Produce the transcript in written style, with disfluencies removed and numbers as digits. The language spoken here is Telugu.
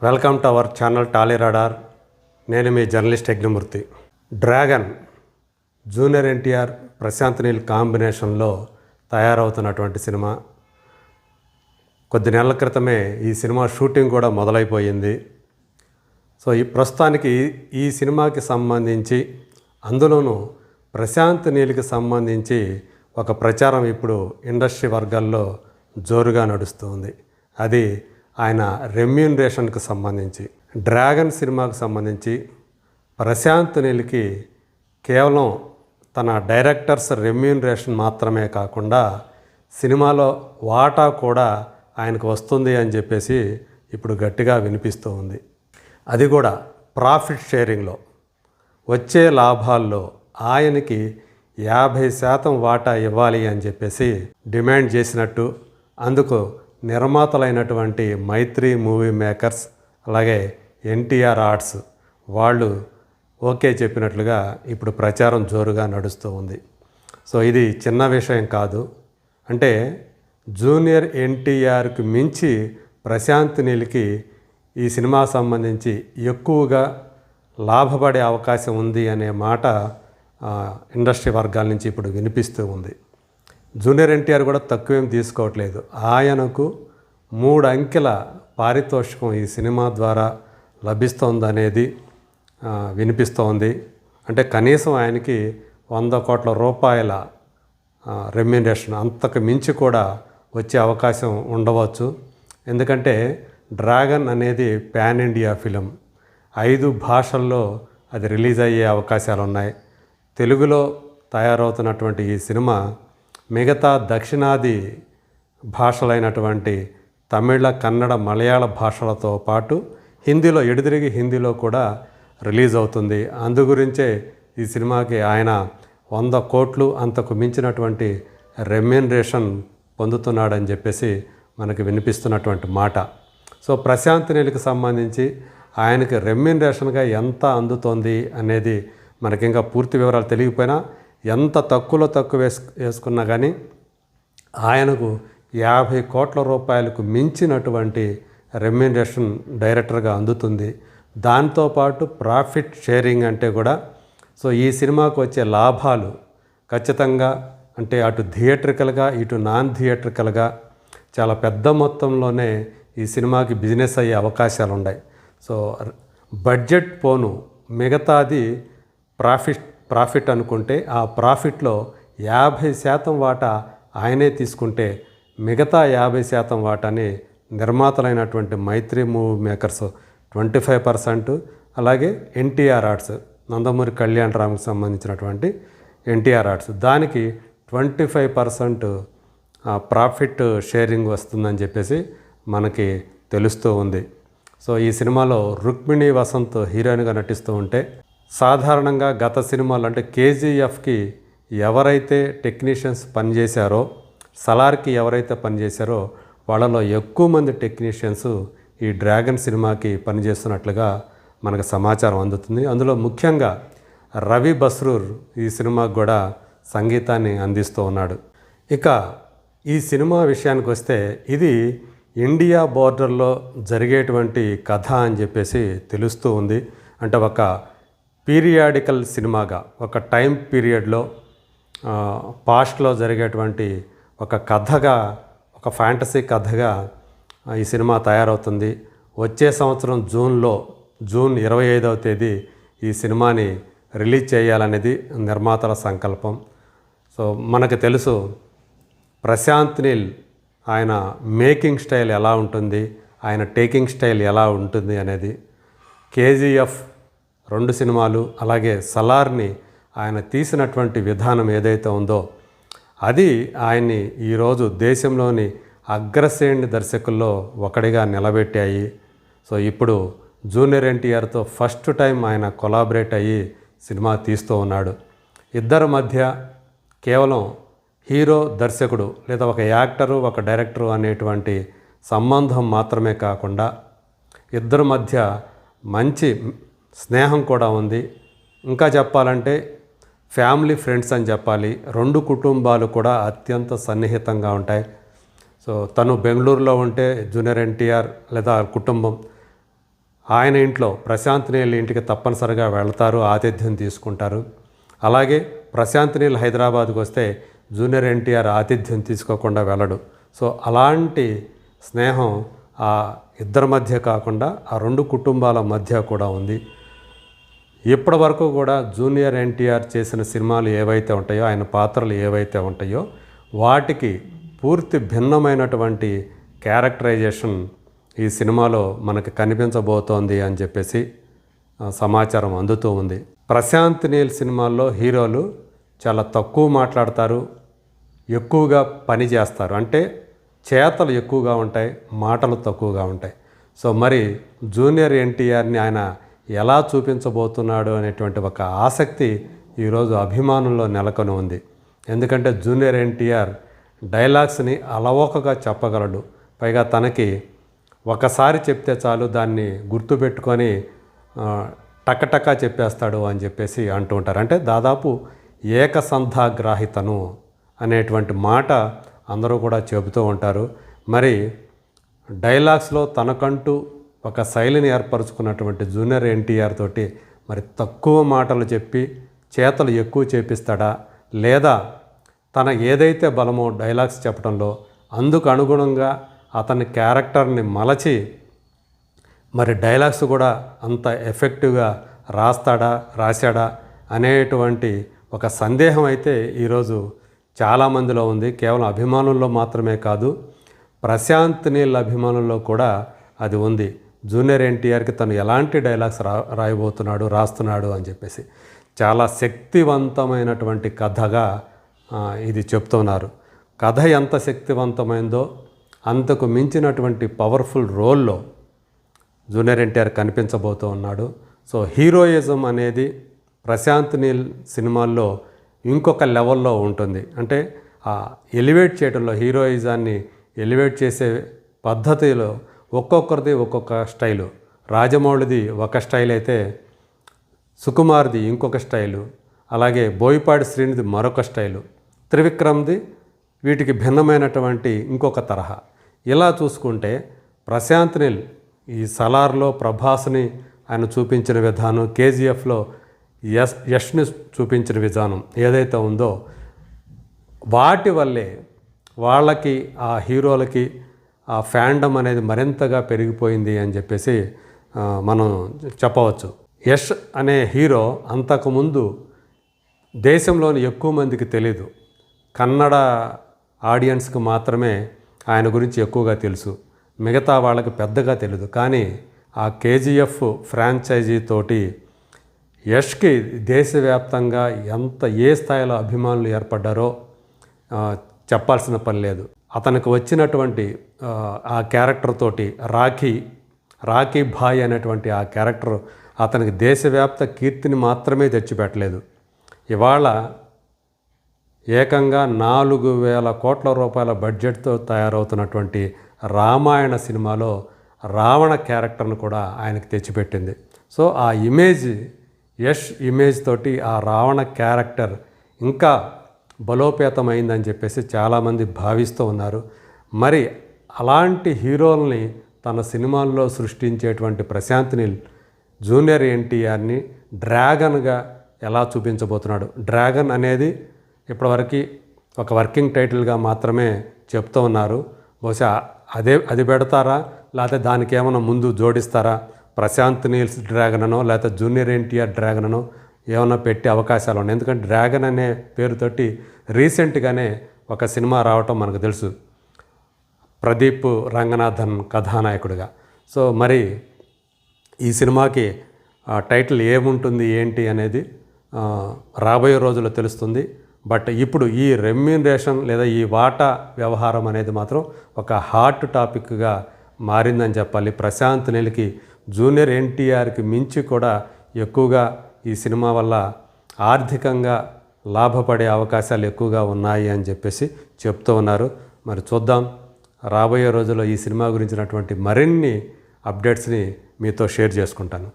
Welcome to our channel Tolly radar. నేను మీ journalist Yagnamurthy. Dragon junior NTR Prashanth Neel కాంబినేషన్లో తయారవుతున్నటువంటి సినిమా. కొద్ది నెలల క్రితమే ఈ సినిమా షూటింగ్ కూడా మొదలైపోయింది. సో ఈ ప్రస్తుతానికి ఈ సినిమాకి సంబంధించి, అందులోనూ ప్రశాంత్ నీల్కి సంబంధించి ఒక ప్రచారం ఇప్పుడు ఇండస్ట్రీ వర్గాల్లో జోరుగా నడుస్తుంది. అది ఆయన రెమ్యూనరేషన్కి సంబంధించి. డ్రాగన్ సినిమాకు సంబంధించి ప్రశాంత్ నీల్కి కేవలం తన డైరెక్టర్స్ రెమ్యూనరేషన్ మాత్రమే కాకుండా సినిమాలో వాటా కూడా ఆయనకు వస్తుంది అని చెప్పేసి ఇప్పుడు గట్టిగా వినిపిస్తూ ఉంది. అది కూడా ప్రాఫిట్ షేరింగ్లో, వచ్చే లాభాల్లో ఆయనకి 50% వాటా ఇవ్వాలి అని చెప్పేసి డిమాండ్ చేసినట్టు, అందుకు నిర్మాతలైనటువంటి మైత్రి మూవీ మేకర్స్ అలాగే ఎన్టీఆర్ ఆర్ట్స్ వాళ్ళు ఓకే చెప్పినట్లుగా ఇప్పుడు ప్రచారం జోరుగా నడుస్తూ ఉంది. సో ఇది చిన్న విషయం కాదు. అంటే జూనియర్ ఎన్టీఆర్కి మించి ప్రశాంత్ నీల్కి ఈ సినిమా సంబంధించి ఎక్కువగా లాభపడే అవకాశం ఉంది అనే మాట ఇండస్ట్రీ వర్గాల నుంచి ఇప్పుడు వినిపిస్తూ ఉంది. జూనియర్ ఎన్టీఆర్ కూడా తక్కువేం తీసుకోవట్లేదు. ఆయనకు 3 అంకెల పారితోషికం ఈ సినిమా ద్వారా లభిస్తోందనేది వినిపిస్తోంది. అంటే కనీసం ఆయనకి 100 కోట్ల రూపాయల రెమ్యూనరేషన్, అంతకు మించి కూడా వచ్చే అవకాశం ఉండవచ్చు. ఎందుకంటే డ్రాగన్ అనేది పాన్ ఇండియా ఫిలిం. 5 భాషల్లో అది రిలీజ్ అయ్యే అవకాశాలు ఉన్నాయి. తెలుగులో తయారవుతున్నటువంటి ఈ సినిమా మిగతా దక్షిణాది భాషలైనటువంటి తమిళ, కన్నడ, మలయాళ భాషలతో పాటు హిందీలో, ఎడుదిరిగి హిందీలో కూడా రిలీజ్ అవుతుంది. అందు గురించే ఈ సినిమాకి ఆయన 100 కోట్లు అంతకు మించినటువంటి రెమ్యూనరేషన్ పొందుతున్నాడని చెప్పేసి మనకి వినిపిస్తున్నటువంటి మాట. సో ప్రశాంత్ నీల్కి సంబంధించి ఆయనకి రెమ్యూనరేషన్గా ఎంత అందుతోంది అనేది మనకి ఇంకా పూర్తి వివరాలు తెలియకపోయినా, ఎంత తక్కువలో తక్కువ వేసుకున్నా కానీ ఆయనకు 50 కోట్ల రూపాయలకు మించినటువంటి రెమ్యూనరేషన్ డైరెక్టర్గా అందుతుంది. దాంతోపాటు ప్రాఫిట్ షేరింగ్ అంటే కూడా, సో ఈ సినిమాకు వచ్చే లాభాలు ఖచ్చితంగా, అంటే అటు థియేట్రికల్గా ఇటు నాన్ థియేట్రికల్గా చాలా పెద్ద మొత్తంలోనే ఈ సినిమాకి బిజినెస్ అయ్యే అవకాశాలు ఉన్నాయి. సో బడ్జెట్ పోను మిగతాది ప్రాఫిట్ అనుకుంటే, ఆ ప్రాఫిట్లో 50% వాటా ఆయనే తీసుకుంటే, మిగతా 50% వాటాని నిర్మాతలైనటువంటి మైత్రి మూవీ మేకర్స్ 25%, అలాగే ఎన్టీఆర్ ఆర్ట్స్, నందమూరి కళ్యాణ్ రామ్కి సంబంధించినటువంటి ఎన్టీఆర్ ఆర్ట్స్, దానికి 25% ప్రాఫిట్ షేరింగ్ వస్తుందని చెప్పేసి మనకి తెలుస్తూ ఉంది. సో ఈ సినిమాలో రుక్మిణి వసంత్ హీరోయిన్గా నటిస్తూ ఉంటే, సాధారణంగా గత సినిమాలు అంటే కేజీఎఫ్కి ఎవరైతే టెక్నీషియన్స్ పనిచేశారో, సలార్కి ఎవరైతే పనిచేశారో వాళ్ళలో ఎక్కువ మంది టెక్నీషియన్స్ ఈ డ్రాగన్ సినిమాకి పనిచేస్తున్నట్లుగా మనకు సమాచారం అందుతుంది. అందులో ముఖ్యంగా రవి బస్రూర్ ఈ సినిమాకు కూడా సంగీతాన్ని అందిస్తూ ఉన్నాడు. ఇక ఈ సినిమా విషయానికి వస్తే, ఇది ఇండియా బోర్డర్లో జరిగేటువంటి కథ అని చెప్పేసి తెలుస్తూ ఉంది. అంటే ఒక పీరియాడికల్ సినిమాగా, ఒక టైం పీరియడ్లో పాస్ట్లో జరిగేటువంటి ఒక కథగా, ఒక ఫ్యాంటసీ కథగా ఈ సినిమా తయారవుతుంది. వచ్చే సంవత్సరం జూన్ 25వ తేదీ ఈ సినిమాని రిలీజ్ చేయాలనేది నిర్మాతల సంకల్పం. సో మనకు తెలుసు ప్రశాంత్ నీల్ ఆయన మేకింగ్ స్టైల్ ఎలా ఉంటుంది, ఆయన టేకింగ్ స్టైల్ ఎలా ఉంటుంది అనేది. కేజీఎఫ్ 2 సినిమాలు, అలాగే సలార్ని ఆయన తీసినటువంటి విధానం ఏదైతే ఉందో అది ఆయన్ని ఈరోజు దేశంలోని అగ్రశ్రేణి దర్శకుల్లో ఒకడిగా నిలబెట్టాయి. సో ఇప్పుడు జూనియర్ ఎన్టీఆర్తో ఫస్ట్ టైం ఆయన కొలాబరేట్ అయ్యి సినిమా తీస్తూ ఉన్నాడు. ఇద్దరి మధ్య కేవలం హీరో దర్శకుడు లేదా ఒక యాక్టరు ఒక డైరెక్టరు అనేటువంటి సంబంధం మాత్రమే కాకుండా, ఇద్దరి మధ్య మంచి స్నేహం కూడా ఉంది. ఇంకా చెప్పాలంటే ఫ్యామిలీ ఫ్రెండ్స్ అని చెప్పాలి. 2 కుటుంబాలు కూడా అత్యంత సన్నిహితంగా ఉంటాయి. సో తను బెంగళూరులో ఉంటే జూనియర్ ఎన్టీఆర్ లేదా కుటుంబం ఆయన ఇంట్లో ప్రశాంత్ నీల్ ఇంటికి తప్పనిసరిగా వెళ్తారు, ఆతిథ్యం తీసుకుంటారు. అలాగే ప్రశాంత్ నీల్ హైదరాబాద్కు వస్తే జూనియర్ ఎన్టీఆర్ ఆతిథ్యం తీసుకోకుండా వెళ్ళడు. సో అలాంటి స్నేహం ఆ ఇద్దరి మధ్య కాకుండా ఆ రెండు కుటుంబాల మధ్య కూడా ఉంది. ఇప్పటి వరకు కూడా జూనియర్ ఎన్టీఆర్ చేసిన సినిమాలు ఏవైతే ఉంటాయో, ఆయన పాత్రలు ఏవైతే ఉంటాయో వాటికి పూర్తి భిన్నమైనటువంటి క్యారెక్టరైజేషన్ ఈ సినిమాలో మనకు కనిపించబోతోంది అని చెప్పేసి సమాచారం అందుతూ ఉంది. ప్రశాంత్ నీల్ సినిమాల్లో హీరోలు చాలా తక్కువ మాట్లాడతారు, ఎక్కువగా పని చేస్తారు. అంటే చేతలు ఎక్కువగా ఉంటాయి, మాటలు తక్కువగా ఉంటాయి. సో మరి జూనియర్ ఎన్టీఆర్ని ఆయన ఎలా చూపించబోతున్నాడు అనేటువంటి ఒక ఆసక్తి ఈరోజు అభిమానుల్లో నెలకొని ఉంది. ఎందుకంటే జూనియర్ ఎన్టీఆర్ డైలాగ్స్ని అలవోకగా చెప్పగలడు. పైగా తనకి ఒకసారి చెప్తే చాలు దాన్ని గుర్తుపెట్టుకొని టకటకా చెప్పేస్తాడు అని చెప్పేసి అంటూ ఉంటారు. అంటే దాదాపు ఏకసంధాగ్రాహితను అనేటువంటి మాట అందరూ కూడా చెబుతూ ఉంటారు. మరి డైలాగ్స్లో తనకంటూ ఒక శైలిని ఏర్పరచుకున్నటువంటి జూనియర్ ఎన్టీఆర్ తోటి మరి తక్కువ మాటలు చెప్పి చేతలు ఎక్కువ చేపిస్తాడా, లేదా తన ఏదైతే బలమో డైలాగ్స్ చెప్పడంలో అందుకు అనుగుణంగా అతని క్యారెక్టర్ని మలచి మరి డైలాగ్స్ కూడా అంత ఎఫెక్టివ్గా రాశాడా అనేటువంటి ఒక సందేహం అయితే ఈరోజు చాలామందిలో ఉంది. కేవలం అభిమానుల్లో మాత్రమే కాదు, ప్రశాంత్ నీల్ అభిమానుల్లో కూడా అది ఉంది. జూనియర్ ఎన్టీఆర్కి తను ఎలాంటి డైలాగ్స్ రాస్తున్నాడు అని చెప్పేసి చాలా శక్తివంతమైనటువంటి కథగా ఇది చెప్తున్నారు. కథ ఎంత శక్తివంతమైందో అంతకు మించినటువంటి పవర్ఫుల్ రోల్లో జూనియర్ ఎన్టీఆర్ కనిపించబోతూ ఉన్నాడు. సో హీరోయిజం అనేది ప్రశాంత్ నీల్ సినిమాల్లో ఇంకొక లెవెల్లో ఉంటుంది. అంటే ఎలివేట్ చేయడంలో, హీరోయిజాన్ని ఎలివేట్ చేసే పద్ధతిలో ఒక్కొక్కరిది ఒక్కొక్క స్టైలు. రాజమౌళిది ఒక స్టైల్ అయితే సుకుమార్ది ఇంకొక స్టైలు, అలాగే బోయపాటి శ్రీనిధి మరొక స్టైలు, త్రివిక్రమ్ది వీటికి భిన్నమైనటువంటి ఇంకొక తరహా. ఇలా చూసుకుంటే ప్రశాంత్ నీల్ ఈ సలార్లో ప్రభాస్ని ఆయన చూపించిన విధానం, కేజీఎఫ్లో యష్ని చూపించిన విధానం ఏదైతే ఉందో వాటి వల్లే వాళ్ళకి ఆ హీరోలకి ఆ ఫ్యాండమ్ అనేది మరింతగా పెరిగిపోయింది అని చెప్పేసి మనం చెప్పవచ్చు. యష్ అనే హీరో అంతకుముందు దేశంలోని ఎక్కువ మందికి తెలీదు. కన్నడ ఆడియన్స్కి మాత్రమే ఆయన గురించి ఎక్కువగా తెలుసు, మిగతా వాళ్ళకి పెద్దగా తెలియదు. కానీ ఆ కేజీఎఫ్ ఫ్రాంచైజీ తోటి యష్కి దేశవ్యాప్తంగా ఏ స్థాయిలో అభిమానులు ఏర్పడ్డారో చెప్పాల్సిన పని లేదు. అతనికి వచ్చినటువంటి ఆ క్యారెక్టర్ తోటి రాఖీ భాయ్ అనేటువంటి ఆ క్యారెక్టర్ అతనికి దేశవ్యాప్త కీర్తిని మాత్రమే తెచ్చిపెట్టలేదు. ఇవాళ ఏకంగా 4,000 కోట్ల రూపాయల బడ్జెట్తో తయారవుతున్నటువంటి రామాయణ సినిమాలో రావణ క్యారెక్టర్ను కూడా ఆయనకు తెచ్చిపెట్టింది. సో ఆ యష్ ఇమేజ్ తోటి ఆ రావణ క్యారెక్టర్ ఇంకా బలోపేతమైందని చెప్పేసి చాలామంది భావిస్తూ ఉన్నారు. మరి అలాంటి హీరోల్ని తన సినిమాల్లో సృష్టించేటువంటి ప్రశాంత్ నీల్ జూనియర్ ఎన్టీఆర్ని డ్రాగన్గా ఎలా చూపించబోతున్నాడు. డ్రాగన్ అనేది ఇప్పటివరకు ఒక వర్కింగ్ టైటిల్గా మాత్రమే చెప్తూ ఉన్నారు. బహుశా అది పెడతారా, లేకపోతే దానికి ఏమైనా ముందు జోడిస్తారా, ప్రశాంత్ నీల్స్ డ్రాగన్ అనో లేకపోతే జూనియర్ ఎన్టీఆర్ డ్రాగన్ అనో ఏమైనా పెట్టే అవకాశాలు ఉన్నాయి. ఎందుకంటే డ్రాగన్ అనే పేరుతోటి రీసెంట్గానే ఒక సినిమా రావటం మనకు తెలుసు, ప్రదీప్ రంగనాథన్ కథానాయకుడిగా. సో మరి ఈ సినిమాకి టైటిల్ ఏముంటుంది ఏంటి అనేది రాబోయే రోజుల్లో తెలుస్తుంది. బట్ ఇప్పుడు ఈ రెమ్యూనరేషన్ లేదా ఈ వాటా వ్యవహారం అనేది మాత్రం ఒక హాట్ టాపిక్గా మారిందని చెప్పాలి. ప్రశాంత్ నీల్కి జూనియర్ ఎన్టీఆర్కి మించి కూడా ఎక్కువగా ఈ సినిమా వల్ల ఆర్థికంగా లాభపడే అవకాశాలు ఎక్కువగా ఉన్నాయి అని చెప్పేసి చెప్తూ ఉన్నారు. మరి చూద్దాం, రాబోయే రోజుల్లో ఈ సినిమా గురించినటువంటి మరిన్ని అప్డేట్స్ని మీతో షేర్ చేసుకుంటాను.